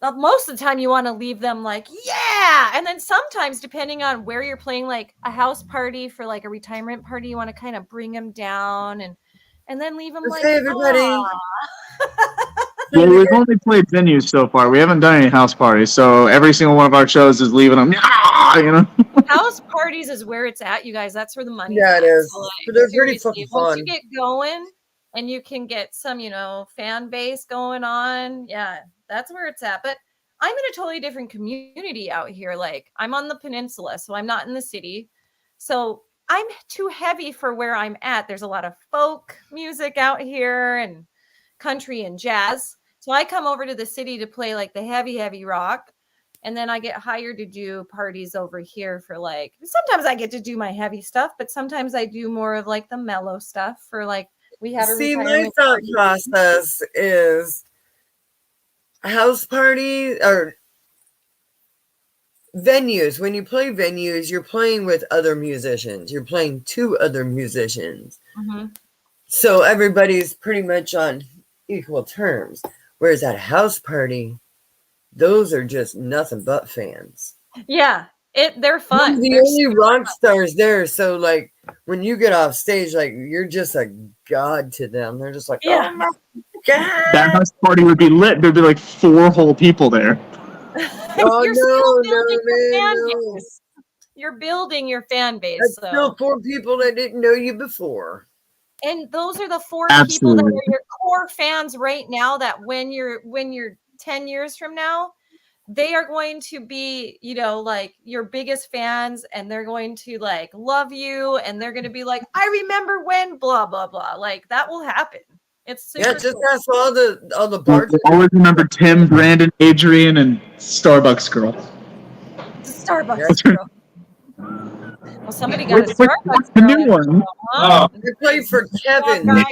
most of the time you want to leave them like, yeah. And then sometimes depending on where you're playing, like a house party for like a retirement party, you want to kind of bring them down and then leave them like, Hey, everybody. "Aw." Well, we've only played venues so far. We haven't done any house parties, so every single one of our shows is leaving them, you know. House parties is where it's at, you guys. That's where the money Yeah, it is. is. So, like, But they're pretty seriously, fucking once you fun. get going and you can get some, fan base going on, yeah, that's where it's at. But I'm in a totally different community out here. Like, I'm on the peninsula, so I'm not in the city. So I'm too heavy for where I'm at. There's a lot of folk music out here and country and jazz. So I come over to the city to play like the heavy rock. And then I get hired to do parties over here for like, sometimes I get to do my heavy stuff, but sometimes I do more of like the mellow stuff for like, we have a See, my retirement thought party. process is house party or venues. When you play venues, you're playing with other musicians. You're playing to other musicians. Mhm. So everybody's pretty much on equal terms. Whereas at a house party, those are just nothing but fans. Yeah, they're fun. You're the They're only super rock fun. stars there. So like when you get off stage, like you're just a god to them. They're just like, Yeah. oh my god. That house party would be lit. There'd be like 4 whole people there. Oh, You're still no, building your man, fan no. base. You're building your fan base. That's So. still 4 people that didn't know you before. And those are the 4 people Absolutely. that are your core fans right now, that when you're 10 years from now, they are going to be, like your biggest fans, and they're going to like love you, and they're going to be like, I remember when blah blah blah. Like that will happen. It's super Yeah, just cool. ask all the I bartenders. always remember Tim, Brandon, Adrian, and Starbucks Girl. It's a Starbucks Yeah. girl. Well, somebody got a What's Starbucks the girl new in one? the show, huh? I play for Kevin. Yeah,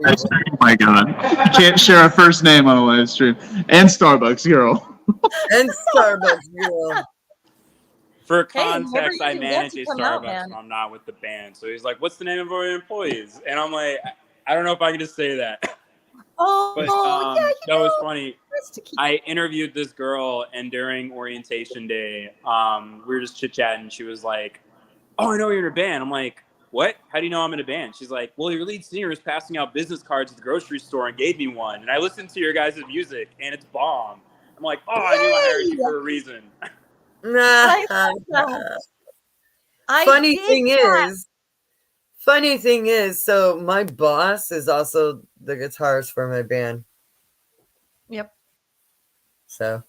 Oh my god. Can't share a first name on a live stream. And Starbucks girl. And Starbucks girl. For Hey, whenever context, you I can get manage to a come out, Starbucks man. when I'm not with the band. So he's like, "What's the name of our employees?" And I'm like, "I don't know if I can just say that." Oh, But yeah, that was funny. Nice to keep- I interviewed this girl, and during orientation day, we were just chit chatting. She was like, "Oh, I know you're in a band." I'm like, "What? How do you know I'm in a band?" She's like, "Well, your lead singer is passing out business cards at the grocery store and gave me one, and I listened to your guys' music, and it's bomb." I'm like, "Oh, I knew I hired you for a reason." Funny did thing that. is, so my boss is also the guitarist for my band. Yep. So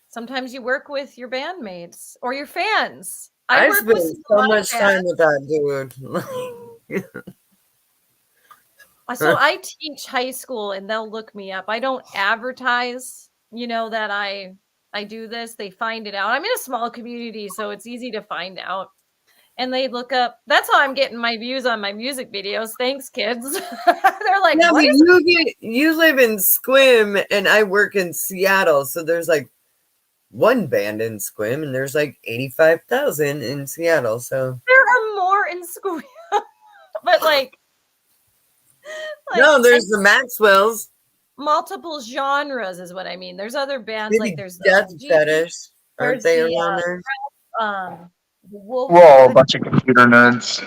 Sometimes you work with your bandmates or your fans. I work spent with so my much time fans. with that dude. So I teach high school, and they'll look me up. I don't advertise, that I do this. They find it out. I'm in a small community, so it's easy to find out. And they look up. That's how I'm getting my views on my music videos. Thanks, kids. They're like, Yeah, what but is you live in Squim and I work in Seattle, so there's like one band in Squim and there's like 85,000 in Seattle. So there are more in school? But like no, there's the Maxwells. multiple genres is what I mean. There's other bands Maybe like there's the Death OG, Fetish. Aren't there's they the around there? the Wolf. We're all a bunch of computer nerds.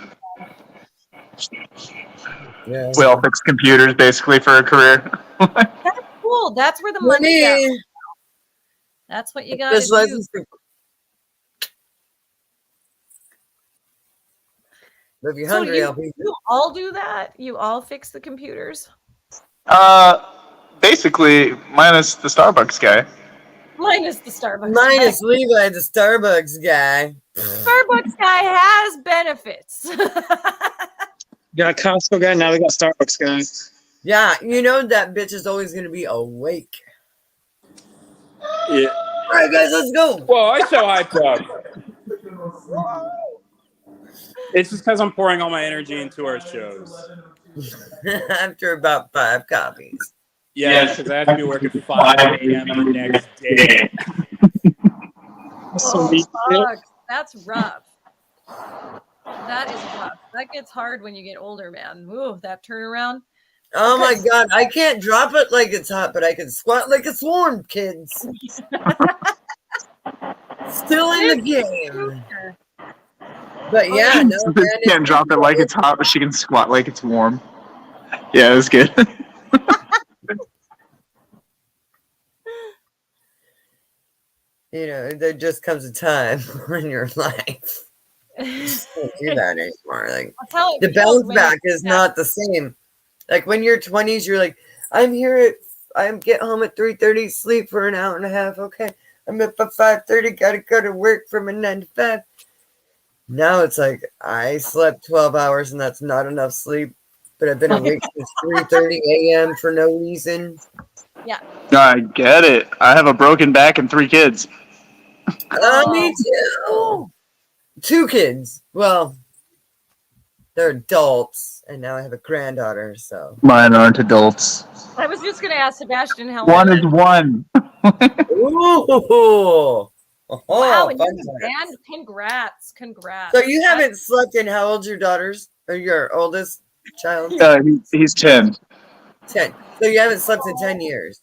Yeah. We all fix computers basically for a career. That's cool. That's where the money goes. That's what you got to Just do. listen If you're So hungry, I'll be. you all do that? You all fix the computers? Basically, minus the Starbucks guy. Minus the Starbucks Minus guy. Levi, the Starbucks guy. Starbucks guy has benefits. Got Costco guy, now we got Starbucks guy. Yeah, you know that bitch is always going to be awake. Yeah. All right, guys, let's go. Whoa, I so hyped up. It's just because I'm pouring all my energy into our shows. After about 5 copies. Yes, because I have to be working 5 a.m. the next day. Fuck. That's rough. That is rough. That gets hard when you get older, man. Ooh, that turnaround. Oh my God, I can't drop it like it's hot, but I can squat like it's warm, kids. Still in the game. But yeah, no, man, She can't drop it like it's hot, but she can squat like it's warm. Yeah, it was good. you know, there just comes a time in your life. You just can't do that anymore. Like the bounce back is not the same. Like when you're 20s, you're like, I get home at 3:30, sleep for an hour and a half. Okay, I'm up at 5:30, gotta go to work from a 9 to 5. Now it's like I slept 12 hours and that's not enough sleep, but I've been awake since 3:30 a.m. for no reason. Yeah. I get it. I have a broken back and 3 kids. Me too. 2 kids. Well, they're adults, and now I have a granddaughter. So Mine aren't adults. I was just gonna ask Sebastian how One is 1. Ooh. Wow, and you're the band. Congrats. So you haven't slept in how old's your daughters or your oldest child? He's 10. 10. So you haven't slept in 10 years.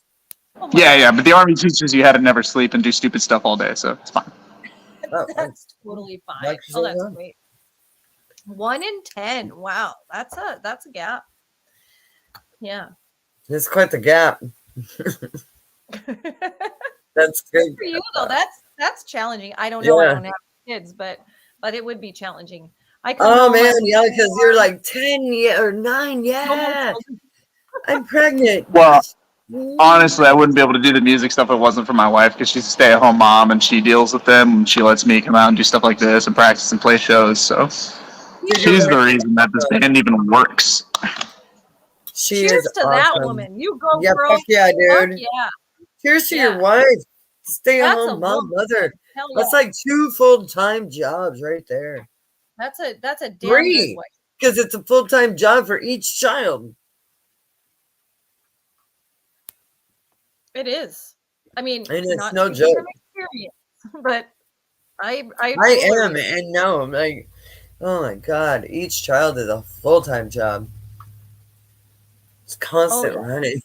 Yeah, but the Army teaches you how to never sleep and do stupid stuff all day, so it's fine. That's totally fine. Oh, that's great. 1 in 10. Wow, that's a gap. Yeah. It's quite the gap. That's good for you though. That's challenging. I don't know. I don't have kids, but it would be challenging. Oh man, yeah, because you're like 10 or 9. Yeah, I'm pregnant. Well, honestly, I wouldn't be able to do the music stuff if it wasn't for my wife, because she's a stay-at-home mom and she deals with them and she lets me come out and do stuff like this and practice and play shows. So she's the reason that this band even works. Cheers to awesome. That woman. You go, yeah, girl. Fuck yeah, dude. Fuck yeah. Cheers to your wife. Stay-at-home mom, woman. mother. Hell That's yeah. like 2 full-time jobs right there. That's a damn good 3, way. because it's a full-time job for each child. It is. I mean, And it's not no speaking joke. from experience, but I I totally am, and no, I'm like, oh my god, each child is a full-time job. It's constant yeah. running.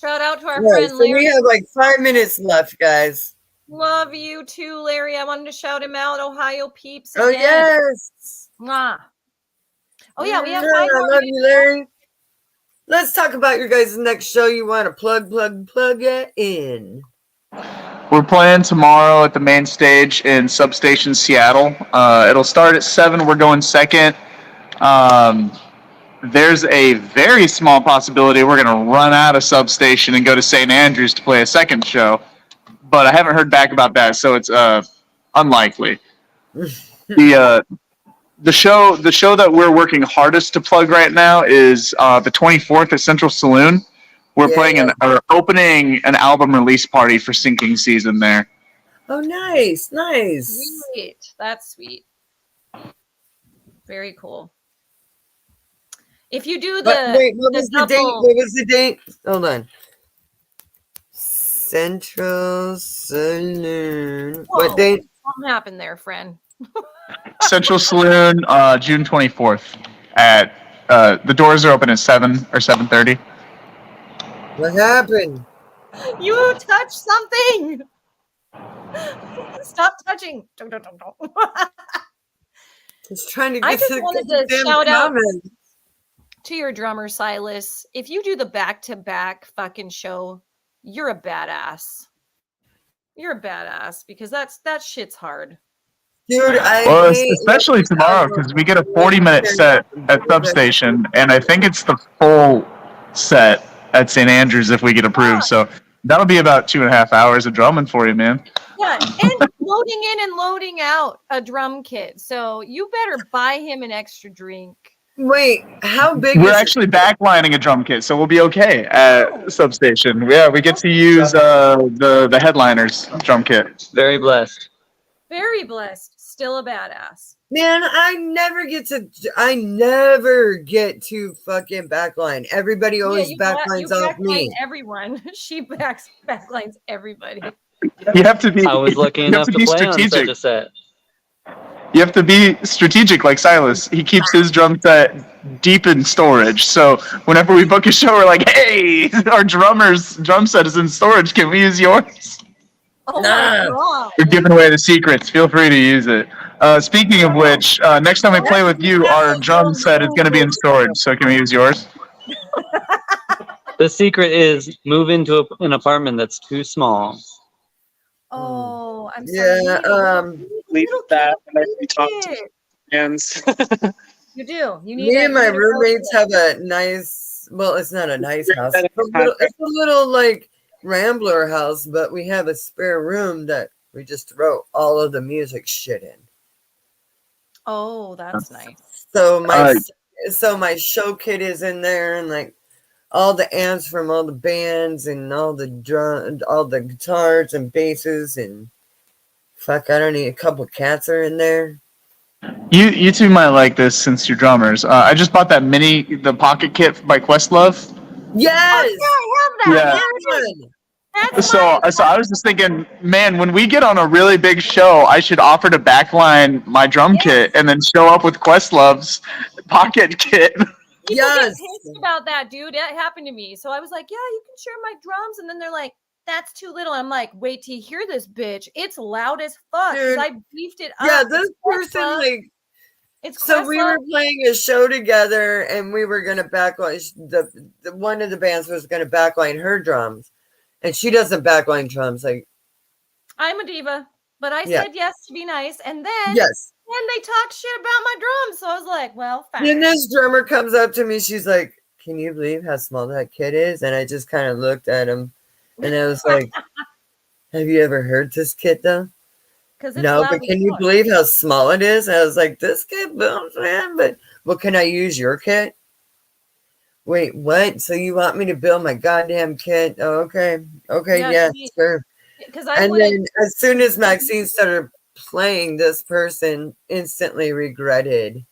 Shout out to our Right, friend so Larry. we have like 5 minutes left, guys. Love you too, Larry. I wanted to shout him out, Ohio peeps. Oh Again. yes. Mwah. Oh yeah, we have Yeah, 5 I more love minutes. you, Larry. Let's talk about your guys' next show. You want to plug it in. We're playing tomorrow at the main stage in Substation Seattle. It'll start at 7. We're going second. There's a very small possibility we're going to run out of Substation and go to St. Andrews to play a second show. But I haven't heard back about that, so it's unlikely. The show that we're working hardest to plug right now is the 24th at Central Saloon. We're opening an album release party for Sinking Season there. Oh, nice. Sweet. That's sweet. Very cool. If you do the wait, what was the date? double- What was the date? Hold on. Central Saloon. Whoa, What date? Something happened there, friend. Central Saloon, June 24th. At the doors are open at 7 or 7:30. What happened? You touched something. Stop touching. Don't. Just trying to I get just to wanted the to damn shout out comments. to your drummer, Silas. If you do the back-to-back fucking show, you're a badass. You're a badass because that shit's hard. Dude, Well, especially tomorrow because we get a 40-minute set at Substation, and I think it's the full set at St. Andrews if we get approved. So that'll be about 2.5 hours of drumming for you, man. Yeah, and loading in and loading out a drum kit. So you better buy him an extra drink. Wait, how big We're is actually backlining a drum kit, so we'll be okay at Substation. Yeah, we get to use the headliner's drum kit. Very blessed. Very blessed. Still a badass. Man, I never get to fucking backline. Everybody always you backlines off backline me. everyone. She backlines everybody. You have to be. I was lucky you enough have to be play on strategic. such a set. You have to be strategic like Silas. He keeps his drum set deep in storage. So whenever we book a show, we're like, hey, our drummer's drum set is in storage. Can we use yours? Oh Nah. my god. We're giving away the secrets. Feel free to use it. Speaking of which, next time we play with you, our drum set is going to be in storage. So can we use yours? The secret is move into an apartment that's too small. Oh, I'm sorry. Yeah, Leave Little that kid, whenever we talk to kid. fans. You do. You need me a- and my you need a roommates road have a nice, well, it's not a nice house. It's a little like Rambler house, but we have a spare room that we just throw all of the music shit in. Oh, that's nice. So my show kit is in there, and like all the amps from all the bands and all the guitars and basses and fuck, I don't need a couple cats are in there. You two might like this since you're drummers. I just bought the pocket kit by Questlove. Yes. Oh, yeah, I have that. Yeah. There it is. That's So I was just thinking, man, when we get on a really big show, I should offer to backline my drum kit and then show up with Questlove's pocket kit. People Yes. get pissed about that, dude. That happened to me. So I was like, yeah, you can share my drums. And then they're like, that's too little. I'm like, wait till you hear this, bitch. It's loud as fuck. 'Cause Dude. I beefed it up. Yeah, this It's person Questlove. like. It's So we were Questlove. playing a show together, and we were gonna backline the one of the bands was gonna backline her drums, and she doesn't backline drums. Like, I'm a diva, but I Yeah. said yes to be nice. And then yes. they talked shit about my drums. So I was like, well, fine. Then this drummer comes up to me. She's like, "Can you believe how small that kid is?" And I just kind of looked at him, and I was like, "Have you ever heard this kid though?" 'Cause it's No, loud but as can you fuck. believe how small it is? And I was like, "This kid booms, man." But well, can I use your kit? Wait, what? So you want me to build my goddamn kit? Oh, okay. Okay, Yeah, yes, sure. because I And wouldn't. then as soon as Maxine started playing, this person instantly regretted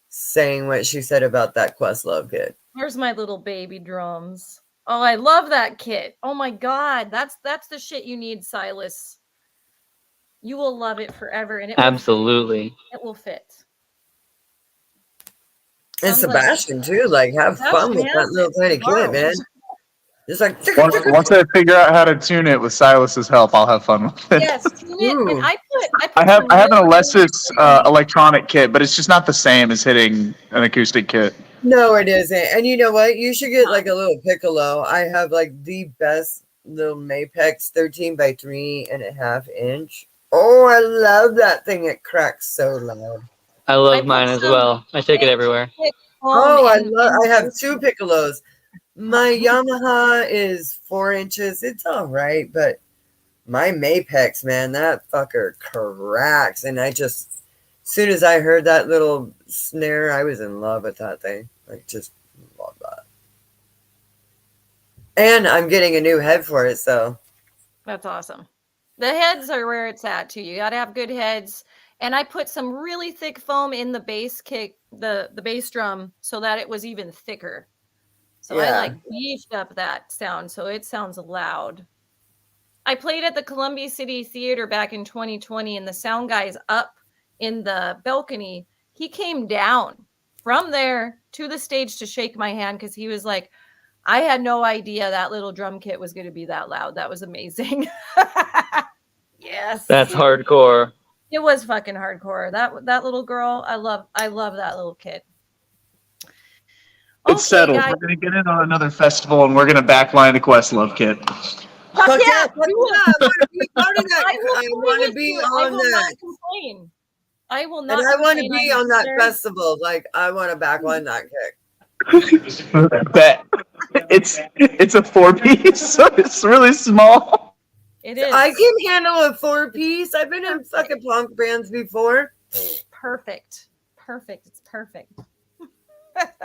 saying what she said about that Questlove kit. Here's my little baby drums. Oh, I love that kit. Oh my god, that's the shit you need, Silas. You will love it forever, and Absolutely. it will fit. And Sounds like- Sebastian too, like have fun with that little tiny kit, man. Just like Once I figure out how to tune it with Silas's help, I'll have fun with it. Yes, tune it. And Ooh. I put I have an some really Alessis electronic kit, but it's just not the same as hitting an acoustic kit. No, it isn't. And you know what? You should get like a little piccolo. I have like the best little Mapex 13 by 3.5 inch. Oh, I love that thing. It cracks so loud. I I love put mine as some well. I take it everywhere. Oh, and I have 2 piccolos. My Yamaha is 4 inches. It's all right, but my Mapex, man, that fucker cracks. And as soon as I heard that little snare, I was in love with that thing. Like, just love that. And I'm getting a new head for it, so. That's awesome. The heads are where it's at too. You got to have good heads. And I put some really thick foam in the bass kick, the bass drum, so that it was even thicker. So I Yeah. like beefed up that sound, so it sounds loud. I played at the Columbia City Theater back in 2020, and the sound guy's up in the balcony. He came down from there to the stage to shake my hand because he was like, I had no idea that little drum kit was going to be that loud. That was amazing. Yes. That's hardcore. It was fucking hardcore. That little girl, I love that little kid. It's settled. guys. We're going to get in on another festival, and we're going to backline the Questlove kit. Fuck yeah, do fuck it. yeah, I want to be part of that. I will I play want to with be you. on I will that. not complain. I will not. And I want to complain. be I'm on that there. festival. Like, I want to backline that kick. Bet. It's a 4-piece, so it's really small. It is. I can handle a 4-piece. I've been in fucking punk bands before. Perfect. It's perfect.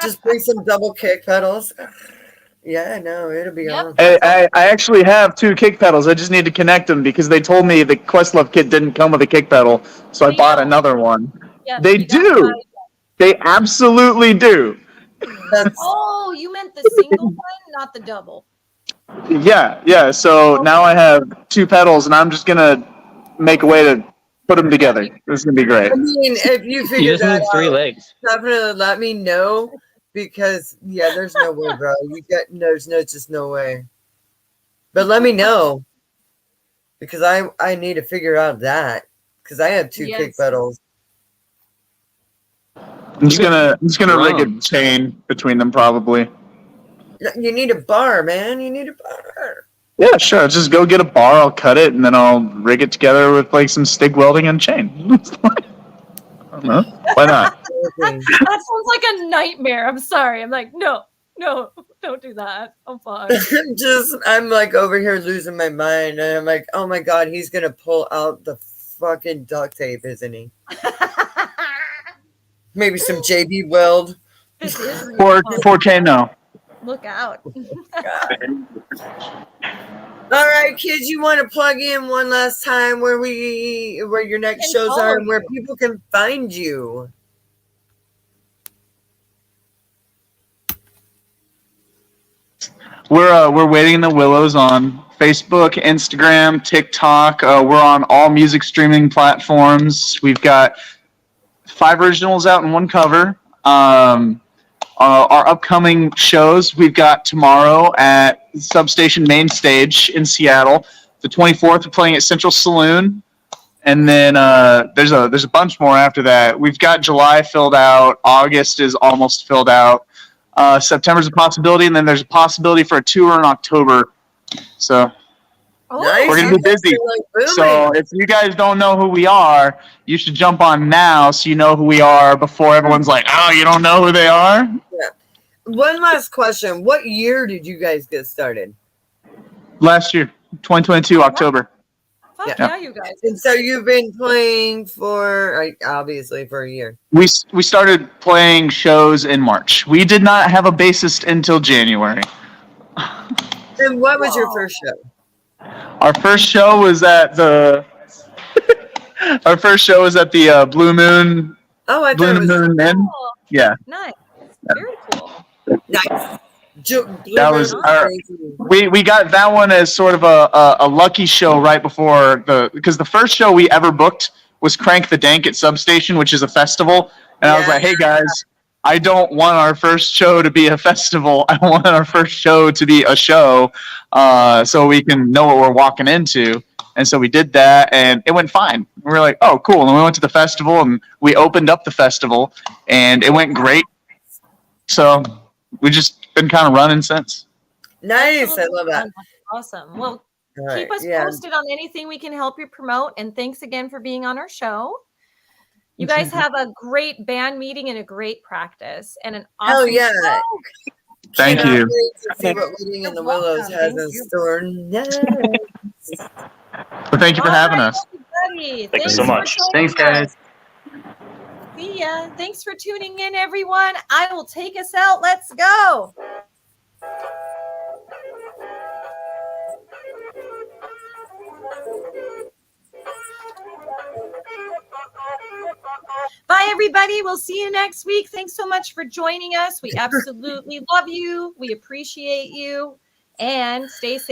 Just bring some double kick pedals. Yeah, no, it'll be Yep. on. I actually have 2 kick pedals. I just need to connect them because they told me the Questlove kit didn't come with a kick pedal, so I They bought don't. another one. Yeah, They you gotta do. buy it. They absolutely do. That's Oh, you meant the single one, not the double. Yeah. So now I have 2 pedals, and I'm just gonna make a way to put them together. This is gonna be great. I mean, if you You figure just that need 3 out, legs. definitely let me know because there's no way, bro. There's just no way. But let me know because I need to figure out that because I have 2 kick Yes. pedals. I'm just gonna rig a Drums. chain between them probably. You need a bar, man. You need a bar. Yeah, sure. I'll just go get a bar. I'll cut it, and then I'll rig it together with like some stick welding and chain. I don't know. Why not? Okay. That sounds like a nightmare. I'm sorry. I'm like, no, don't do that. I'm fine. I'm like over here losing my mind, and I'm like, oh my god, he's gonna pull out the fucking duct tape, isn't he? Maybe some JB Weld. This is really 4K no. Look out. All right, kids, you want to plug in one last time where your next And shows follow are and where you. people can find you. We're waiting in the Willows on Facebook, Instagram, TikTok. We're on all music streaming platforms. We've got 5 originals out and 1 cover. Our upcoming shows, we've got tomorrow at Substation Main Stage in Seattle. The 24th, we're playing at Central Saloon. And then there's a bunch more after that. We've got July filled out. August is almost filled out. September's a possibility, and then there's a possibility for a tour in October. So Oh, Nice. we're gonna be busy. So if you guys don't know who we are, you should jump on now so you know who we are before everyone's like, oh, you don't know who they are? One last question. What year did you guys get started? Last year, 2022, October. Fuck Yeah. yeah, you guys. And so you've been playing for, like, obviously, for a year. We started playing shows in March. We did not have a bassist until January. And what was your first show? Our first show was at the our first show was at the Blue Moon Oh, I thought Blue it was Moon Inn. Cool. Yeah, Nice. Very cool. nice. that was our. We got that one as sort of a lucky show right before because the first show we ever booked was Crank the Dank at Substation, which is a festival, and I was like, hey guys, I don't want our first show to be a festival. I want our first show to be a show, so we can know what we're walking into. And so we did that, and it went fine. We were like, oh, cool. And we went to the festival, and we opened up the festival, and it went great. So we just been kind of running since. Nice. I love that. Awesome. Well, All right, keep us yeah. posted on anything we can help you promote. And thanks again for being on our show. You guys have a great band meeting and a great practice and an awesome Hell yeah. show. Thank Cannot you. wait to see what Living in the Willows has Thank in you. store next. Well, thank you for having us. Everybody. Thank you Thanks so for much. joining Thanks, guys. us. See ya. Thanks for tuning in, everyone. I will take us out. Let's go. Bye, everybody. We'll see you next week. Thanks so much for joining us. We absolutely love you. We appreciate you. And stay safe.